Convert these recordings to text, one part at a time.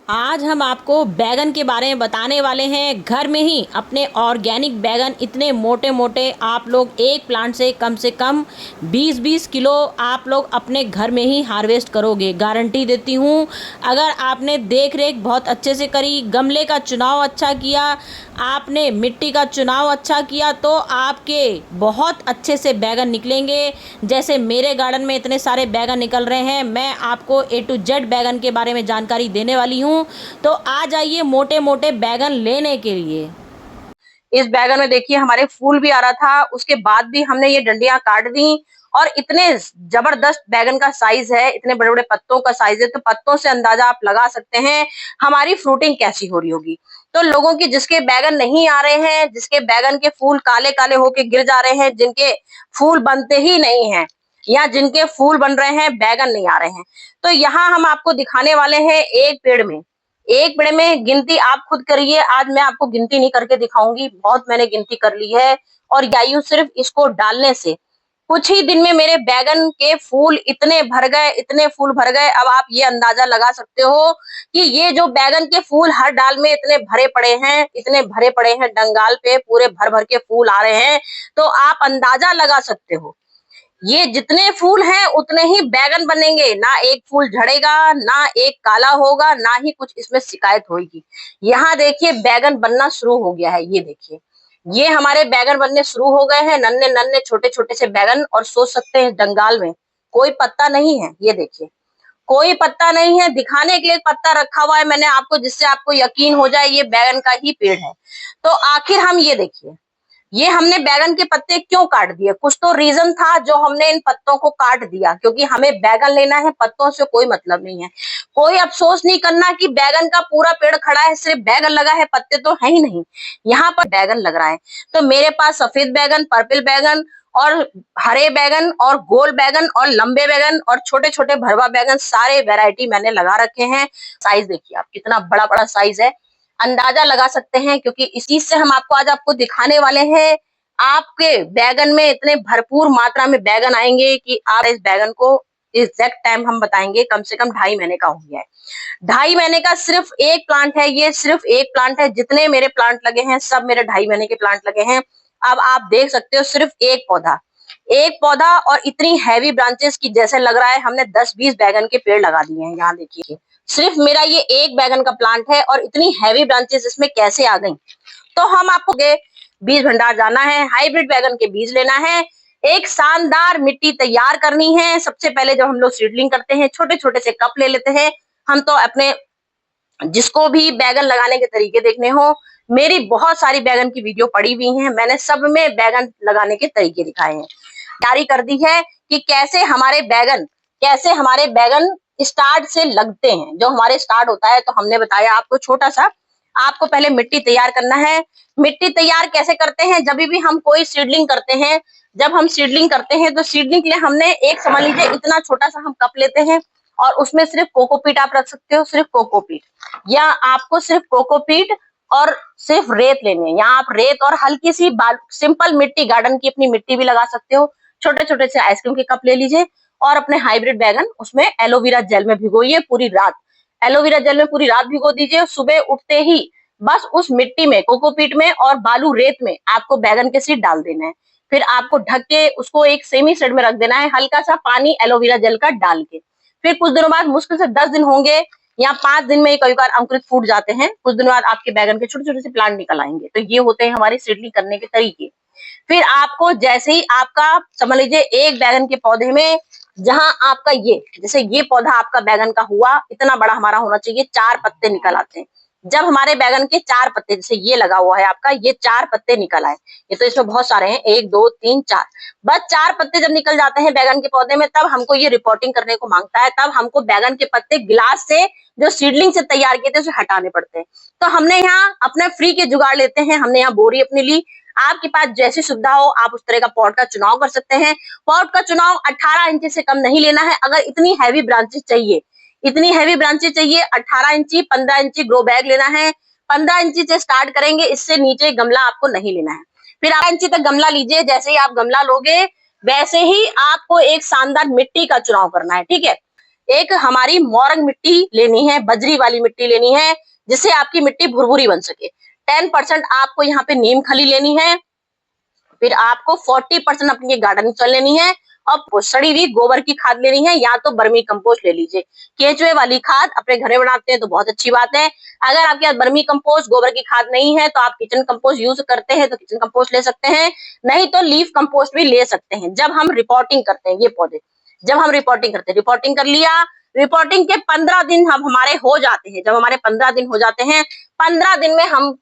आज हम आपको बैगन के बारे में बताने वाले हैं। घर में ही अपने ऑर्गेनिक बैगन इतने मोटे मोटे आप लोग एक प्लांट से कम 20-20 किलो आप लोग अपने घर में ही हार्वेस्ट करोगे, गारंटी देती हूँ। अगर आपने देख रेख बहुत अच्छे से करी, गमले का चुनाव अच्छा किया, आपने मिट्टी का चुनाव अच्छा किया, तो आपके बहुत अच्छे से बैगन निकलेंगे। जैसे मेरे गार्डन में इतने सारे बैगन निकल रहे हैं, मैं आपको A to Z बैगन के बारे में जानकारी देने वाली हूँ। तो आ जाइए मोटे मोटे बैगन लेने के लिए। इस बैगन में देखिए हमारे फूल भी आ रहा था, उसके बाद भी हमने ये डंडियां काट दी और इतने जबरदस्त बैगन का साइज है, इतने बड़े बड़े पत्तों का साइज है, तो पत्तों से अंदाजा आप लगा सकते हैं हमारी फ्रूटिंग कैसी हो रही होगी। तो लोगों की जिसके बैगन नहीं आ रहे हैं, जिसके बैगन के फूल काले काले होके गिर जा रहे हैं, जिनके फूल बनते ही नहीं है या जिनके फूल बन रहे हैं बैगन नहीं आ रहे हैं, तो यहाँ हम आपको दिखाने वाले हैं एक पेड़ में गिनती आप खुद करिए। आज मैं आपको गिनती नहीं करके दिखाऊंगी, बहुत मैंने गिनती कर ली है और यायु सिर्फ इसको डालने से कुछ ही दिन में मेरे बैगन के फूल इतने भर गए, इतने फूल भर गए। अब आप ये अंदाजा लगा सकते हो कि ये जो बैगन के फूल हर डाल में इतने भरे पड़े हैं, इतने भरे पड़े हैं, डंगाल पे पूरे भर भर के फूल आ रहे हैं। तो आप अंदाजा लगा सकते हो ये जितने फूल हैं उतने ही बैगन बनेंगे, ना एक फूल झड़ेगा, ना एक काला होगा, ना ही कुछ इसमें शिकायत होगी। यहाँ देखिए बैगन बनना शुरू हो गया है, ये देखिए ये हमारे बैगन बनने शुरू हो गए हैं, नन्हे नन्हे छोटे छोटे से बैगन। और सोच सकते हैं जंगाल में कोई पत्ता नहीं है, ये देखिए कोई पत्ता नहीं है, दिखाने के लिए पत्ता रखा हुआ है मैंने आपको, जिससे आपको यकीन हो जाए ये बैगन का ही पेड़ है। तो आखिर हम ये देखिए ये हमने बैगन के पत्ते क्यों काट दिए, कुछ तो रीजन था जो हमने इन पत्तों को काट दिया, क्योंकि हमें बैगन लेना है, पत्तों से कोई मतलब नहीं है। कोई अफसोस नहीं करना कि बैगन का पूरा पेड़ खड़ा है, सिर्फ बैगन लगा है, पत्ते तो है ही नहीं। यहाँ पर बैगन लग रहा है, तो मेरे पास सफेद बैगन, पर्पल बैगन और हरे बैगन और गोल बैगन और लंबे बैगन और छोटे छोटे भरवा बैगन, सारे वेराइटी मैंने लगा रखे हैं। साइज देखिए आप कितना बड़ा बड़ा साइज है, अंदाजा लगा सकते हैं, क्योंकि इस चीज से हम आपको दिखाने वाले हैं। आपके बैगन में इतने भरपूर मात्रा में बैगन आएंगे कि आप इस बैगन को एग्जैक्ट टाइम हम बताएंगे, कम से कम 2.5 महीने का हो गया है। 2.5 महीने का सिर्फ एक प्लांट है, ये सिर्फ एक प्लांट है। जितने मेरे प्लांट लगे हैं सब मेरे 2.5 महीने के प्लांट लगे हैं। अब आप देख सकते हो सिर्फ एक पौधा और इतनी हैवी ब्रांचेस की जैसे लग रहा है हमने 10-20 बैगन के पेड़ लगा दिए हैं। यहाँ देखिए सिर्फ मेरा ये एक बैगन का प्लांट है और इतनी हैवी ब्रांचेस इसमें कैसे आ गई। तो हम आपको बीज भंडार जाना है, हाइब्रिड बैगन के बीज लेना है, एक शानदार मिट्टी तैयार करनी है। सबसे पहले जब हम लोग सीडलिंग करते हैं छोटे छोटे से कप ले लेते हैं हम, तो अपने जिसको भी बैगन लगाने के तरीके देखने हो, मेरी बहुत सारी बैगन की वीडियो पड़ी हुई हैं, मैंने सब में बैगन लगाने के तरीके दिखाए हैं। जारी कर दी है कि कैसे हमारे बैगन स्टार्ट से लगते हैं। जो हमारे स्टार्ट होता है तो हमने बताया आपको छोटा सा, आपको पहले मिट्टी तैयार करना है। मिट्टी तैयार कैसे करते हैं, जब भी हम कोई सीडलिंग करते हैं, जब हम सीडलिंग करते हैं तो सीडलिंग के लिए हमने एक समझ लीजिए इतना छोटा सा हम कप लेते हैं और उसमें सिर्फ कोकोपीट आप रख सकते हो, सिर्फ कोकोपीट, या आपको सिर्फ कोकोपीट और सिर्फ रेत लेनी है। यहाँ आप रेत और हल्की सी सिंपल मिट्टी, गार्डन की अपनी मिट्टी भी लगा सकते हो। छोटे छोटे से आइसक्रीम के कप ले लीजिए और अपने हाइब्रिड बैगन उसमें एलोवेरा जेल में भिगोइए पूरी रात। एलोवेरा जेल में पूरी रात भिगो दीजिए, सुबह उठते ही बस उस मिट्टी में, कोकोपीट में और बालू रेत में आपको बैगन के सीड डाल देना है। फिर आपको ढक के उसको एक सेमी शेड में रख देना है, हल्का सा पानी एलोवेरा जेल का डाल के। फिर कुछ दिनों बाद, मुश्किल से 10 दिन होंगे या 5 दिन में कई बार अंकुरित फूट जाते हैं, कुछ दिनों बाद आपके बैगन के छोटे छोटे से प्लांट निकल आएंगे। तो ये होते हैं हमारे सीडलिंग करने के तरीके। फिर आपको जैसे ही आपका समझ लीजिए एक बैगन के पौधे में, जहां आपका ये जैसे ये पौधा आपका बैगन का हुआ, इतना बड़ा हमारा होना चाहिए, 4 पत्ते निकल आते हैं। जब हमारे बैगन के 4 पत्ते, जैसे ये लगा हुआ है आपका, ये 4 पत्ते निकल आए, ये तो इसमें बहुत सारे हैं, 1 2 3 4, बस 4 पत्ते जब निकल जाते हैं बैगन के पौधे में, तब हमको ये रिपोर्टिंग करने को मांगता है। तब हमको बैगन के पत्ते गिलास से, जो सीडलिंग से तैयार किए थे, उसे हटाने पड़ते हैं। तो हमने यहाँ अपने फ्री के जुगाड़ लेते हैं, हमने यहाँ बोरी अपनी ली। आपके पास जैसी सुविधा हो आप उस तरह का पॉट का चुनाव कर सकते हैं। पॉट का चुनाव 18 इंच से कम नहीं लेना है। अगर इतनी हैवी ब्रांचेस चाहिए, 18 इंची 15 इंची ग्रो बैग लेना है। 15 इंची से स्टार्ट करेंगे, इससे नीचे गमला आपको नहीं लेना है। फिर 8 इंची तक गमला लीजिए। जैसे ही आप गमला लोगे वैसे ही आपको एक शानदार मिट्टी का चुनाव करना है, ठीक है। एक हमारी मोरंग मिट्टी लेनी है, बजरी वाली मिट्टी लेनी है, जिससे आपकी मिट्टी भुरभुरी बन सके। 10% आपको यहाँ पे नीम खली लेनी है। फिर आपको 40% अपनी गार्डन चल लेनी है और सड़ी हुई गोबर की खाद लेनी है, या तो बर्मी कंपोस्ट ले लीजिए। केचुए वाली खाद अपने घर में बनाते हैं तो बहुत अच्छी बात है। अगर आपके पास बर्मी कंपोस्ट गोबर की खाद नहीं है तो आप किचन कंपोस्ट यूज करते हैं तो किचन कंपोस्ट ले सकते हैं, नहीं तो लीफ कंपोस्ट भी ले सकते हैं। जब हम रिपोर्टिंग करते हैं ये पौधे, जब हम रिपोर्टिंग करते हैं, रिपोर्टिंग कर लिया, रिपोर्टिंग के 15 दिन हम हमारे हो जाते हैं। जब हमारे 15 दिन हो जाते हैं, 15 दिन में हम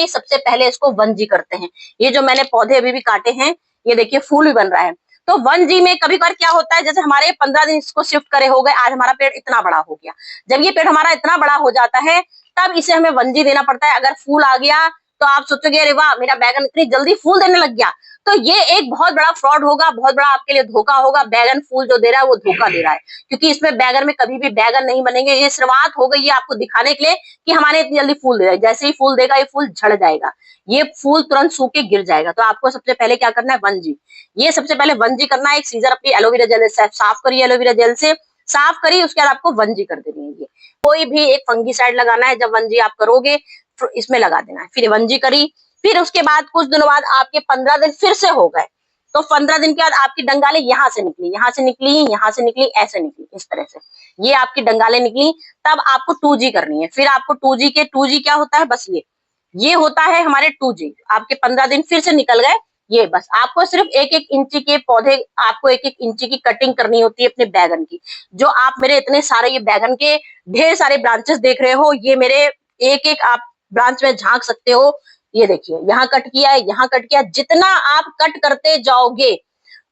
सबसे पहले इसको वनजी करते हैं। ये जो मैंने पौधे अभी भी काटे हैं, ये देखिए फूल भी बन रहा है। तो 1G में कभी कभार क्या होता है, जैसे हमारे 15 दिन इसको शिफ्ट करे हो गए, आज हमारा पेड़ इतना बड़ा हो गया। जब ये पेड़ हमारा इतना बड़ा हो जाता है तब इसे हमें 1G देना पड़ता है। अगर फूल आ गया तो आप सोचोगे अरे वाह मेरा बैगन इतनी जल्दी फूल देने लग गया, तो ये एक बहुत बड़ा फ्रॉड होगा, बहुत बड़ा आपके लिए धोखा होगा। बैगन फूल जो दे रहा है वो धोखा दे रहा है, क्योंकि इसमें बैगन में कभी भी बैगन नहीं बनेंगे। ये शुरुआत हो गई है आपको दिखाने के लिए कि हमारे इतनी जल्दी फूल दे रहा है। जैसे ही फूल देगा ये फूल झड़ जाएगा, ये फूल तुरंत सूख के गिर जाएगा। तो आपको सबसे पहले क्या करना है, 1G। ये सबसे पहले 1G करना है। एक सीजर अपनी एलोवेरा जेल से साफ करिए, एलोवेरा जेल से साफ करिए, उसके बाद आपको 1G कर देनी है। ये कोई भी एक फंगीसाइड लगाना है, जब 1G आप करोगे तो इसमें लगा देना है। फिर 1G करी, फिर उसके बाद कुछ दिनों बाद आपके 15 दिन फिर से हो गए, तो 15 दिन के बाद आपकी डंगालें यहाँ से निकली, यहाँ से निकली, यहाँ से निकली, ऐसे निकली, इस तरह से ये आपकी डंगालें निकली। तब आपको 2G करनी है। फिर आपको 2G क्या होता है, बस ये होता है हमारे 2G। आपके 15 दिन फिर से निकल गए, ये बस आपको सिर्फ 1-1 इंची के पौधे, आपको 1-1 इंची की कटिंग करनी होती है अपने बैगन की। जो आप मेरे इतने सारे ये बैगन के ढेर सारे ब्रांचेस देख रहे हो, ये मेरे एक-एक आप ब्रांच में झांक सकते हो। ये देखिए यहाँ कट किया है, यहाँ कट किया। जितना आप कट करते जाओगे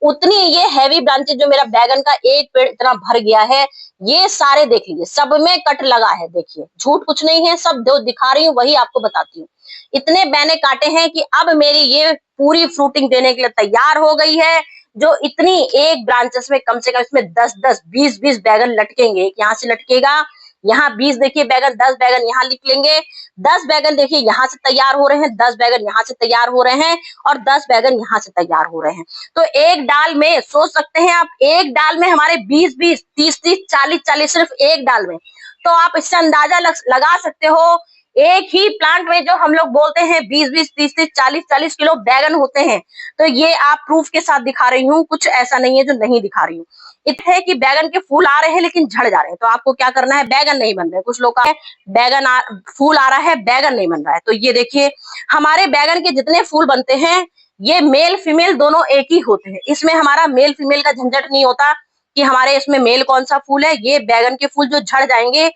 उतनी ये हैवी ब्रांचेस, जो मेरा बैगन का एक पेड़ इतना भर गया है, ये सारे देख लीजिए, सब में कट लगा है। देखिए झूठ कुछ नहीं है, सब जो दिखा रही हूँ वही आपको बताती हूँ। इतने मैंने काटे हैं कि अब मेरी ये पूरी फ्रूटिंग देने के लिए तैयार हो गई है। जो इतनी एक ब्रांचेस में कम से कम इसमें 10-10, 20-20 बैगन लटकेंगे। एक यहाँ से लटकेगा, यहाँ 20 देखिए बैगन, 10 बैगन यहाँ निकलेंगे, 10 बैगन देखिए यहाँ से तैयार हो रहे हैं, 10 बैगन यहाँ से तैयार हो रहे हैं, और 10 बैगन यहाँ से तैयार हो रहे हैं। तो एक डाल में सोच सकते हैं आप, एक डाल में हमारे 20-20, 30-30, 40-40 सिर्फ एक डाल में। तो आप इससे अंदाजा लगा सकते हो, एक ही प्लांट में जो हम लोग बोलते हैं 20-20, 30-30, 40-40 किलो बैगन होते हैं। तो ये आप प्रूफ के साथ दिखा रही हूँ, कुछ ऐसा नहीं है जो नहीं दिखा रही हूँ। इतना है कि बैगन के फूल आ रहे हैं लेकिन झड़ जा रहे हैं, तो आपको क्या करना है, बैगन नहीं बन रहे। कुछ लोग का फूल आ रहा है, बैगन नहीं बन रहा है। तो ये देखिए हमारे बैगन के जितने फूल बनते हैं, ये मेल फीमेल दोनों एक ही होते हैं। इसमें हमारा मेल फीमेल का झंझट नहीं होता कि हमारे इसमें मेल कौन सा फूल है। ये बैगन के फूल जो झड़ जाएंगे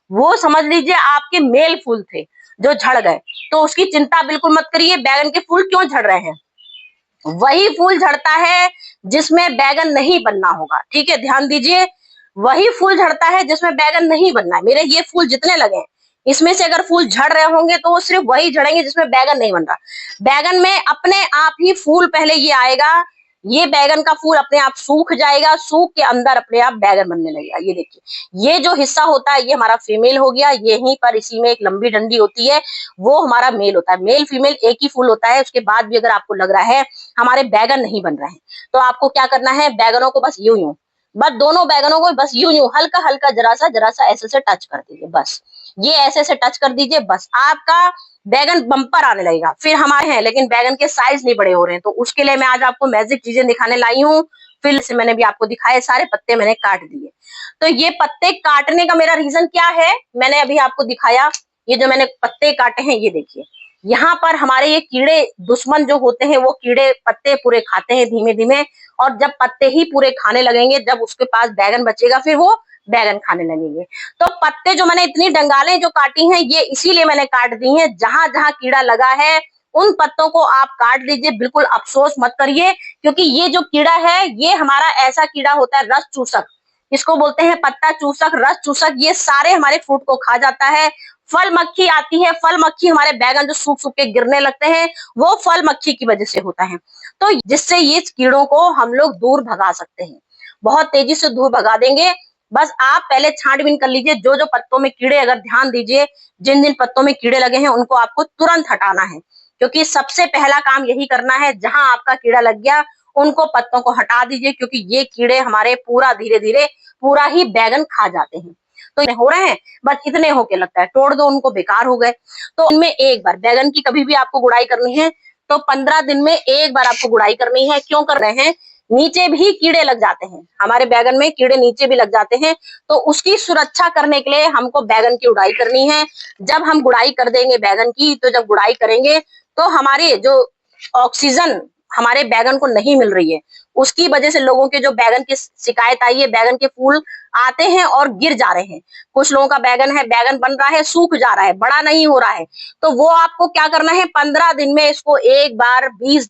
वो समझ लीजिए आपके मेल फूल थे जो झड़ गए, तो उसकी चिंता बिल्कुल मत करिए। बैगन के फूल क्यों झड़ रहे हैं, वही फूल झड़ता है जिसमें बैगन नहीं बनना होगा। ठीक है, ध्यान दीजिए, वही फूल झड़ता है जिसमें बैगन नहीं बनना है। मेरे ये फूल जितने लगे हैं, इसमें से अगर फूल झड़ रहे होंगे तो वो सिर्फ वही झड़ेंगे जिसमें बैगन नहीं बन रहा। बैगन में अपने आप ही फूल पहले ये आएगा, ये बैगन का फूल अपने आप सूख जाएगा, सूख के अंदर अपने आप बैगन बनने लगेगा। ये देखिए ये जो हिस्सा होता है ये हमारा फीमेल हो गया, यहीं पर इसी में एक लंबी डंडी होती है, वो हमारा मेल होता है। मेल फीमेल एक ही फूल होता है। उसके बाद भी अगर आपको लग रहा है हमारे बैगन नहीं बन रहे हैं, तो आपको क्या करना है, बैगनों को बस यूं बस दोनों बैगनों को बस यूं हल्का हल्का जरा सा ऐसे से टच कर दीजिए। बस ये ऐसे से टच कर दीजिए, बस आपका बैगन बम्पर आने लगेगा। फिर हमारे हैं लेकिन बैगन के साइज नहीं बड़े हो रहे हैं, तो उसके लिए मैं आज आपको मैजिक चीजें दिखाने लाई हूँ। फिर से मैंने भी आपको दिखाए, सारे पत्ते मैंने काट दिए। तो ये पत्ते काटने का मेरा रीजन क्या है, मैंने अभी आपको दिखाया। ये जो मैंने पत्ते काटे हैं, ये देखिए यहाँ पर हमारे ये कीड़े दुश्मन जो होते हैं, वो कीड़े पत्ते पूरे खाते हैं धीमे धीमे, और जब पत्ते ही पूरे खाने लगेंगे, जब उसके पास बैगन बचेगा, फिर वो बैगन खाने लगेंगे। तो पत्ते जो मैंने इतनी डंगालें जो काटी हैं, ये इसीलिए मैंने काट दी हैं। जहां जहां कीड़ा लगा है उन पत्तों को आप काट दीजिए, बिल्कुल अफसोस मत करिए, क्योंकि ये जो कीड़ा है ये हमारा ऐसा कीड़ा होता है, रस चूसक, इसको बोलते हैं पत्ता चूसक, रस चूसक। ये सारे हमारे फ्रूट को खा जाता है। फल मक्खी आती है, फल मक्खी हमारे बैगन जो सूख सूख के गिरने लगते हैं, वो फल मक्खी की वजह से होता है। तो जिससे ये कीड़ों को हम लोग दूर भगा सकते हैं, बहुत तेजी से दूर भगा देंगे। बस आप पहले छांटबीन कर लीजिए, जो जो पत्तों में कीड़े, अगर ध्यान दीजिए जिन जिन पत्तों में कीड़े लगे हैं उनको आपको तुरंत हटाना है, क्योंकि सबसे पहला काम यही करना है। जहां आपका कीड़ा लग गया उनको पत्तों को हटा दीजिए, क्योंकि ये कीड़े हमारे पूरा धीरे धीरे पूरा ही बैगन खा जाते हैं। तो हो रहे हैं, बस इतने होके लगता है, तोड़ दो उनको, बेकार हो गए। तो इनमें एक बार बैगन की कभी भी आपको गुड़ाई करनी है तो 15 दिन में एक बार आपको गुड़ाई करनी है। क्यों कर रहे हैं? नीचे भी कीड़े लग जाते हैं, हमारे बैगन में कीड़े नीचे भी लग जाते हैं, तो उसकी सुरक्षा करने के लिए हमको बैगन की गुड़ाई करनी है। जब हम गुड़ाई कर देंगे बैगन की, तो जब गुड़ाई करेंगे तो हमारे जो ऑक्सीजन हमारे बैगन को नहीं मिल रही है, उसकी वजह से लोगों के जो बैगन की शिकायत आई है, बैगन के फूल आते हैं और गिर जा रहे हैं। कुछ लोगों का बैगन है, बैगन बन रहा है, सूख जा रहा है, बड़ा नहीं हो रहा है। तो वो आपको क्या करना है, 15 दिन में इसको एक बार, 20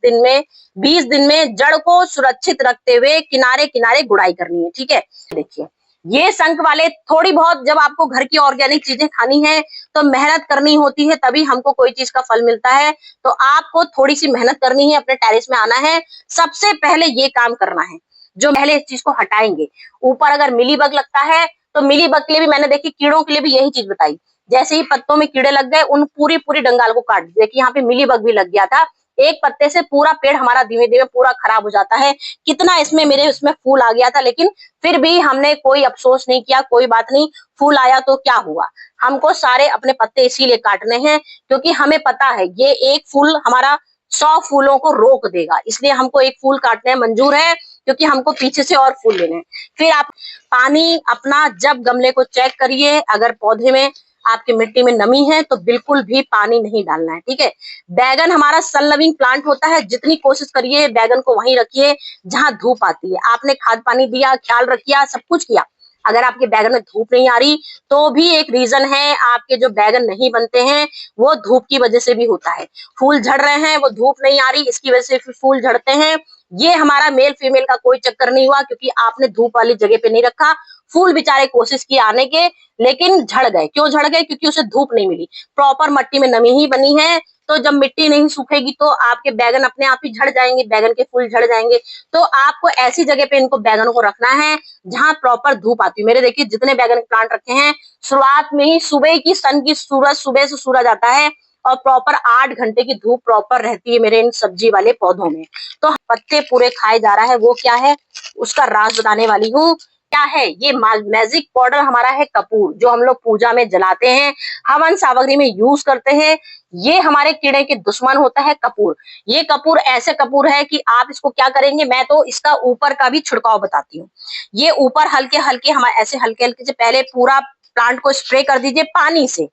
दिन में जड़ को सुरक्षित रखते हुए किनारे किनारे गुड़ाई करनी है। ठीक है, देखिए ये शंख वाले, थोड़ी बहुत जब आपको घर की ऑर्गेनिक चीजें खानी है तो मेहनत करनी होती है, तभी हमको कोई चीज का फल मिलता है। तो आपको थोड़ी सी मेहनत करनी है, अपने टेरेस में आना है, सबसे पहले ये काम करना है। जो पहले इस चीज को हटाएंगे, ऊपर अगर मिलीबग लगता है तो मिलीबग के लिए भी मैंने देखी, कीड़ों के लिए भी यही चीज बताई। जैसे ही पत्तों में कीड़े लग गए, उन पूरी पूरी डंगाल को काट दिया। देखिए यहाँ पे मिलीबग भी लग गया था, एक पत्ते से पूरा पेड़ हमारा धीमे धीमे पूरा खराब हो जाता है। कितना इसमें फूल आ गया था, लेकिन फिर भी हमने कोई अफसोस नहीं किया, कोई बात नहीं, फूल आया तो क्या हुआ। हमको सारे अपने पत्ते इसीलिए काटने हैं क्योंकि हमें पता है ये एक फूल हमारा 100 फूलों को रोक देगा, इसलिए हमको एक फूल काटने मंजूर है, क्योंकि हमको पीछे से और फूल लेने हैं। फिर आप पानी अपना जब गमले को चेक करिए, अगर पौधे में आपकी मिट्टी में नमी है तो बिल्कुल भी पानी नहीं डालना है। ठीक है, बैगन हमारा सन लविंग प्लांट होता है, जितनी कोशिश करिए बैगन को वहीं रखिए जहां धूप आती है। आपने खाद पानी दिया, ख्याल रखिया, सब कुछ किया, अगर आपके बैगन में धूप नहीं आ रही तो भी एक रीजन है, आपके जो बैगन नहीं बनते हैं वो धूप की वजह से भी होता है। फूल झड़ रहे हैं, वो धूप नहीं आ रही, इसकी वजह से फिर फूल झड़ते हैं। ये हमारा मेल फीमेल का कोई चक्कर नहीं हुआ, क्योंकि आपने धूप वाली जगह पे नहीं रखा। फूल बेचारे कोशिश किए आने के, लेकिन झड़ गए। क्यों झड़ गए? क्योंकि उसे धूप नहीं मिली, प्रॉपर मिट्टी में नमी ही बनी है। तो जब मिट्टी नहीं सूखेगी तो आपके बैगन अपने आप ही झड़ जाएंगे, बैगन के फूल झड़ जाएंगे। तो आपको ऐसी जगह पे इनको बैगन को रखना है जहां प्रॉपर धूप आती है। मेरे देखिए जितने बैगन प्लांट रखे हैं, शुरुआत में ही सुबह की सन की सूरज, सुबह से सूरज आता है और प्रॉपर 8 घंटे की धूप प्रॉपर रहती है मेरे इन सब्जी वाले पौधों में। तो पत्ते पूरे खाए जा रहा है, वो क्या है उसका राज बताने वाली हूँ। क्या है ये? मैजिक पाउडर हमारा है कपूर, जो हम लोग पूजा में जलाते हैं, हवन सामग्री में यूज करते हैं। ये हमारे कीड़े के दुश्मन होता है कपूर। ये कपूर ऐसे कपूर है कि आप इसको क्या करेंगे, मैं तो इसका ऊपर का भी छिड़काव बताती हूँ। ये ऊपर हल्के हल्के, हमारे ऐसे हल्के हल्के से पहले पूरा प्लांट को स्प्रे कर दीजिए पानी से,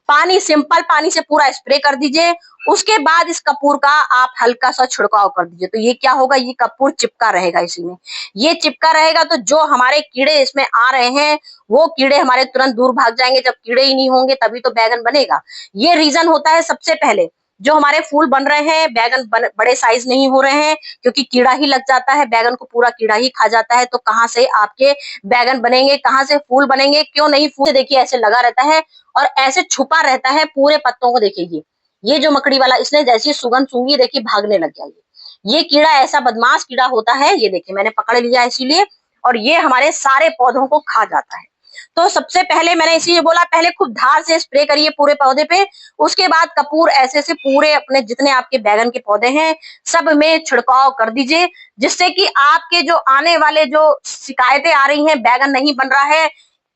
पानी, सिंपल पानी से पूरा स्प्रे कर दीजिए। उसके बाद इस कपूर का आप हल्का सा छिड़काव कर दीजिए। तो ये क्या होगा, ये कपूर चिपका रहेगा इसी में। ये चिपका रहेगा तो जो हमारे कीड़े इसमें आ रहे हैं वो कीड़े हमारे तुरंत दूर भाग जाएंगे। जब कीड़े ही नहीं होंगे तभी तो बैगन बनेगा। ये रीजन होता है सबसे पहले। जो हमारे फूल बन रहे हैं, बैगन बड़े साइज नहीं हो रहे हैं, क्योंकि कीड़ा ही लग जाता है, बैगन को पूरा कीड़ा ही खा जाता है। तो कहाँ से आपके बैगन बनेंगे, कहाँ से फूल बनेंगे? क्यों नहीं? फूल देखिए ऐसे लगा रहता है और ऐसे छुपा रहता है पूरे पत्तों को। देखिए ये जो मकड़ी वाला, इसने जैसी सुगंध सूंघी, देखिए भागने लग गया। ये कीड़ा ऐसा बदमाश कीड़ा होता है, ये देखिए मैंने पकड़ लिया इसीलिए, और ये हमारे सारे पौधों को खा जाता है। तो सबसे पहले मैंने इसीलिए बोला, पहले खूब धार से स्प्रे करिए पूरे पौधे पे, उसके बाद कपूर ऐसे से पूरे अपने जितने आपके बैगन के पौधे हैं सब में छिड़काव कर दीजिए, जिससे कि आपके जो आने वाले जो शिकायतें आ रही हैं, बैगन नहीं बन रहा है,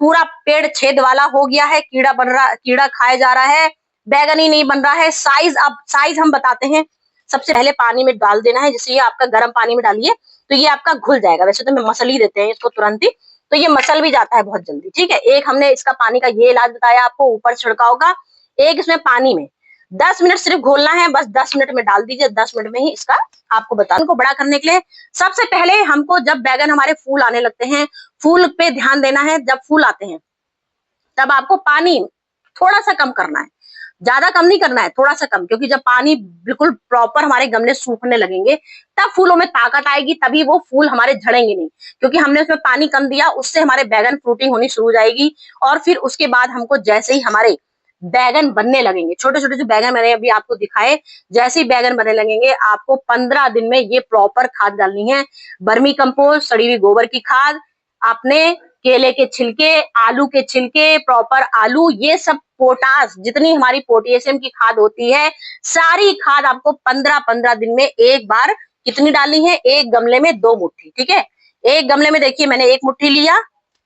पूरा पेड़ छेद वाला हो गया है, कीड़ा बन रहा, कीड़ा खाया जा रहा है, बैगन ही नहीं बन रहा है। साइज, अब साइज हम बताते हैं। सबसे पहले पानी में डाल देना है, जैसे ये आपका गर्म पानी में डालिए तो ये आपका घुल जाएगा। वैसे तो मैं मसल ही देते हैं इसको तुरंत ही, तो ये मसल भी जाता है बहुत जल्दी। ठीक है, एक हमने इसका पानी का ये इलाज बताया आपको, ऊपर छिड़काव का। एक इसमें पानी में 10 मिनट सिर्फ घोलना है, बस 10 मिनट में डाल दीजिए। 10 मिनट में ही इसका आपको बता, इनको बड़ा करने के लिए सबसे पहले हमको जब बैगन हमारे फूल आने लगते हैं, फूल पे ध्यान देना है। जब फूल आते हैं तब आपको पानी थोड़ा सा कम करना है, ज्यादा कम नहीं करना है, थोड़ा सा कम, क्योंकि जब पानी बिल्कुल प्रॉपर हमारे गमले सूखने लगेंगे तब फूलों में ताकत आएगी, तभी वो फूल हमारे झड़ेंगे नहीं। क्योंकि हमने उसमें पानी कम दिया, उससे हमारे बैगन फ्रूटिंग होनी शुरू हो जाएगी। और फिर उसके बाद हमको जैसे ही हमारे बैगन बनने लगेंगे, छोटे छोटे जो बैगन मैंने अभी आपको दिखाए, जैसे ही बैगन बनने लगेंगे आपको 15 दिन में ये प्रॉपर खाद डालनी है। बर्मी कंपोस्ट, सड़ी हुई गोबर की खाद, अपने केले के छिलके, आलू के छिलके, प्रॉपर आलू, ये सब पोटास, जितनी हमारी पोटेशियम की खाद होती है, सारी खाद आपको 15-15 दिन में एक बार कितनी डालनी है? एक गमले में 2 मुट्ठी, ठीक है। एक गमले में देखिए मैंने 1 मुट्ठी लिया,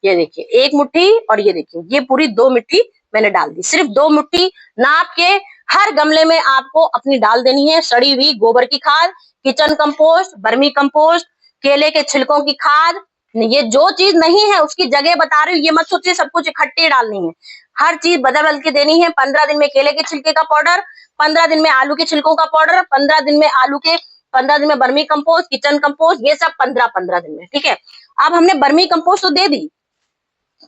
ये देखिए 1 मुट्ठी, और ये देखिए ये पूरी 2 मुट्ठी मैंने डाल दी। सिर्फ 2 मुट्ठी नाप के हर गमले में आपको अपनी डाल देनी है। सड़ी हुई गोबर की खाद, किचन कंपोस्ट, वर्मी कंपोस्ट, केले के छिलकों की खाद। ये जो चीज नहीं है उसकी जगह बता रही हूँ, ये मत सोचिए सब कुछ इकट्ठी डालनी है। हर चीज बदल बदल के देनी है। 15 दिन में केले के छिलके का पाउडर, 15 दिन में आलू के छिलकों का पाउडर, 15 दिन में 15 दिन में वर्मी कंपोस्ट, किचन कंपोस्ट, ये सब 15-15 दिन में, ठीक है। अब हमने वर्मी कंपोस्ट तो दे दी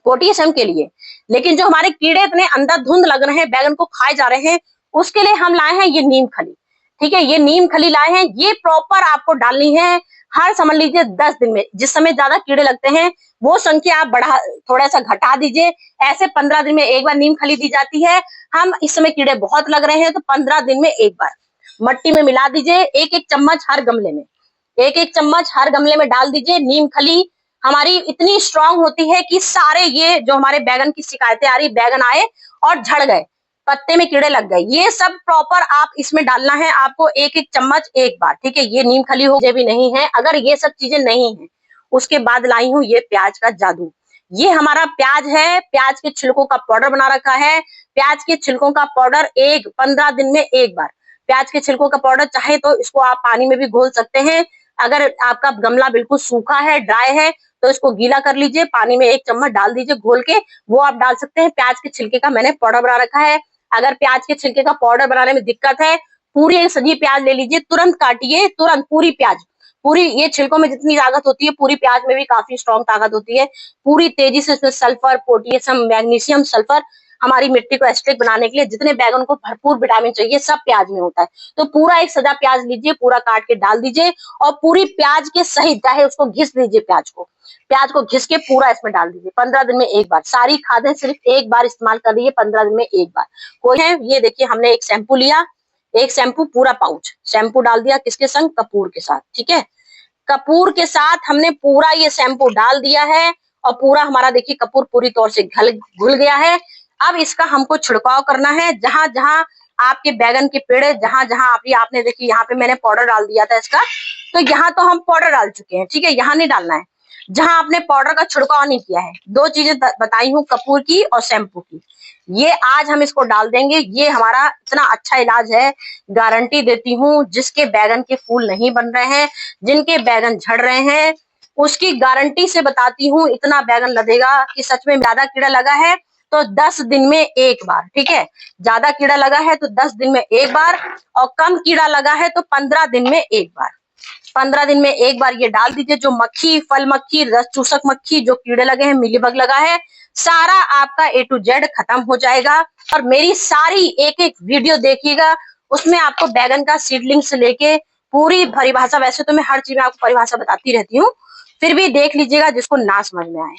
पोटेशियम के लिए, लेकिन जो हमारे कीड़े इतने अंधाधुंध लग रहे हैं, बैगन को खाए जा रहे हैं, उसके लिए हम लाए हैं ये नीम खली, ठीक है। ये नीम खली लाए हैं, ये प्रॉपर आपको डालनी है हर समझ लीजिए 10 दिन में। जिस समय ज्यादा कीड़े लगते हैं वो संख्या आप बढ़ा थोड़ा सा घटा दीजिए। ऐसे 15 दिन में एक बार नीम खली दी जाती है। हम इस समय कीड़े बहुत लग रहे हैं तो 15 दिन में एक बार मट्टी में मिला दीजिए। एक एक चम्मच हर गमले में, एक एक चम्मच हर गमले में डाल दीजिए। नीम खली हमारी इतनी स्ट्रांग होती है कि सारे ये जो हमारे बैगन की शिकायतें आ रही, बैगन आए और झड़ गए, पत्ते में कीड़े लग गए, ये सब प्रॉपर आप इसमें डालना है आपको एक एक चम्मच एक बार, ठीक है। ये नीम खली हो भी नहीं है। अगर ये सब चीजें नहीं है उसके बाद लाई हूँ ये प्याज का जादू। ये हमारा प्याज है, प्याज के छिलकों का पाउडर बना रखा है। प्याज के छिलकों का पाउडर 15 दिन में एक बार। प्याज के छिलकों का पाउडर चाहे तो इसको आप पानी में भी घोल सकते हैं। अगर आपका गमला बिल्कुल सूखा है, ड्राई है, तो इसको गीला कर लीजिए, पानी में 1 चम्मच डाल दीजिए घोल के, वो आप डाल सकते हैं। प्याज के छिलके का मैंने पाउडर बना रखा है। अगर प्याज के छिलके का पाउडर बनाने में दिक्कत है, पूरी एक सजी प्याज ले लीजिए, तुरंत काटिए, तुरंत पूरी प्याज, पूरी ये छिलकों में जितनी ताकत होती है पूरी प्याज में भी काफी स्ट्रॉन्ग ताकत होती है। पूरी तेजी से इसमें सल्फर, पोटेशियम, मैग्नीशियम, सल्फर हमारी मिट्टी को एसिडिक बनाने के लिए जितने बैगन को भरपूर विटामिन चाहिए सब प्याज में होता है। तो पूरा एक सजा प्याज लीजिए, पूरा काट के डाल दीजिए और पूरी प्याज के सहित चाहे उसको घिस लीजिए, प्याज को घिस के पूरा इसमें डाल दीजिए। 15 दिन में एक बार। सारी खादें सिर्फ एक बार इस्तेमाल कर लीजिए, 15 दिन में एक बार। कोई है, ये देखिए हमने एक शैम्पू लिया, एक शैम्पू पूरा पाउच शैम्पू डाल दिया, किसके संग? कपूर के साथ, ठीक है। कपूर के साथ हमने पूरा ये शैम्पू डाल दिया है और पूरा हमारा देखिए कपूर पूरी तौर से घुल गया है। अब इसका हमको छिड़काव करना है जहां जहां आपके बैगन के पेड़, जहां जहां आपने देखिए यहाँ पे मैंने पाउडर डाल दिया था इसका, तो यहाँ तो हम पाउडर डाल चुके हैं, ठीक है। यहाँ नहीं डालना है जहां आपने पाउडर का छिड़काव नहीं किया है। 2 चीजें बताई हूँ, कपूर की और शैम्पू की। ये आज हम इसको डाल देंगे। ये हमारा इतना अच्छा इलाज है, गारंटी देती हूँ। जिसके बैगन के फूल नहीं बन रहे हैं, जिनके बैगन झड़ रहे हैं, उसकी गारंटी से बताती हूँ इतना बैगन लगेगा कि सच में। ज्यादा कीड़ा लगा है तो 10 दिन में एक बार, ठीक है। ज्यादा कीड़ा लगा है तो 10 दिन में एक बार, और कम कीड़ा लगा है तो 15 दिन में एक बार। 15 दिन में एक बार ये डाल दीजिए। जो मक्खी, फल मक्खी, रस चूसक मक्खी, जो कीड़े लगे हैं, मिलीबग लगा है, सारा आपका A to Z खत्म हो जाएगा। और मेरी सारी एक एक वीडियो देखिएगा, उसमें आपको बैगन का सीडलिंग से लेके पूरी परिभाषा, वैसे तो मैं हर चीज में आपको परिभाषा बताती रहती हूँ, फिर भी देख लीजिएगा जिसको ना समझ में आए।